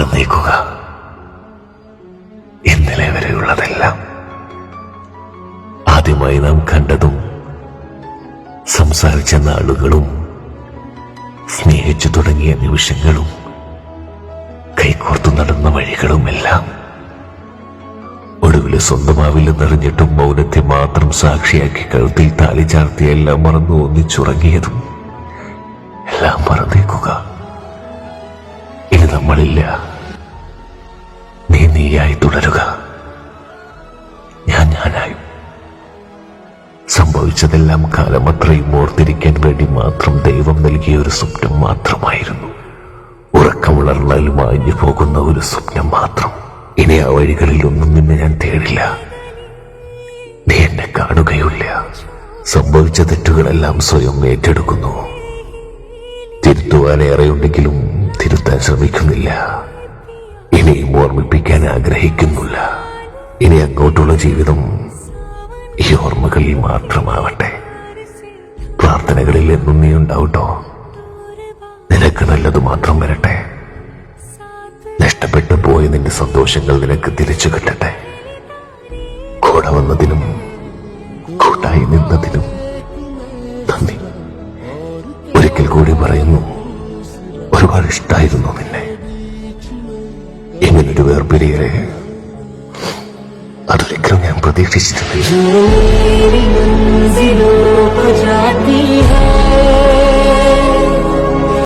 മറന്നേക്കുക. ഇന്നലെ വരെയുള്ളതെല്ലാം, ആദ്യമായി നാം കണ്ടതും സംസാരിച്ച നാളുകളും സ്നേഹിച്ചു തുടങ്ങിയ നിമിഷങ്ങളും കൈകോർത്തു നടന്ന വഴികളുമെല്ലാം ഒടുവിൽ സ്വന്തമാവില്ലെന്നറിഞ്ഞിട്ടും മൗനത്തെ മാത്രം സാക്ഷിയാക്കി കഴുത്തിൽ താലി ചാർത്തിയ എല്ലാം മറന്നു ഒന്നിച്ചുറങ്ങിയതും എല്ലാം മറന്നേക്കുക. ഇനി നമ്മളില്ല. നീയായി തുടരുക, ഞാനായും. സംഭവിച്ചതെല്ലാം കാലമത്രയും ഓർത്തിരിക്കാൻ വേണ്ടി മാത്രം ദൈവം നൽകിയ ഒരു സ്വപ്നം മാത്രമായിരുന്നു. ഉറക്കമുളർന്നാൽ മാഞ്ഞു പോകുന്ന ഒരു സ്വപ്നം മാത്രം. ഇനി ആ വഴികളിൽ ഒന്നും നിന്നെ ഞാൻ തേടില്ല. നീ എന്നെ കാണുകയില്ല. സംഭവിച്ച തെറ്റുകളെല്ലാം സ്വയം ഏറ്റെടുക്കുന്നു. തിരുത്തുവാനേറെയുണ്ടെങ്കിലും തിരുത്താൻ ശ്രമിക്കുന്നില്ല. ഇനിയും ഓർമ്മിപ്പിക്കാൻ ആഗ്രഹിക്കുന്നില്ല. ഇനി അങ്ങോട്ടുള്ള ജീവിതം ഈ ഓർമ്മകളിൽ മാത്രമാവട്ടെ. പ്രാർത്ഥനകളിൽ എന്നും നീ ഉണ്ടാവട്ടോ. നിനക്ക് നല്ലത് മാത്രം വരട്ടെ. നഷ്ടപ്പെട്ടു പോയ നിന്റെ സന്തോഷങ്ങൾ നിനക്ക് തിരിച്ചു കിട്ടട്ടെ. കൂടെ വന്നതിനും കൂട്ടായി നിന്നതിനും നന്ദി. ഒരിക്കൽ കൂടി പറയുന്നു, ഒരുപാട് ഇഷ്ടായിരുന്നു നിന്നെ. ഇങ്ങനൊരു വേർപിരിയലെ അതൊരിക്കലും ഞാൻ പ്രതീക്ഷിച്ചിരുന്നില്ല.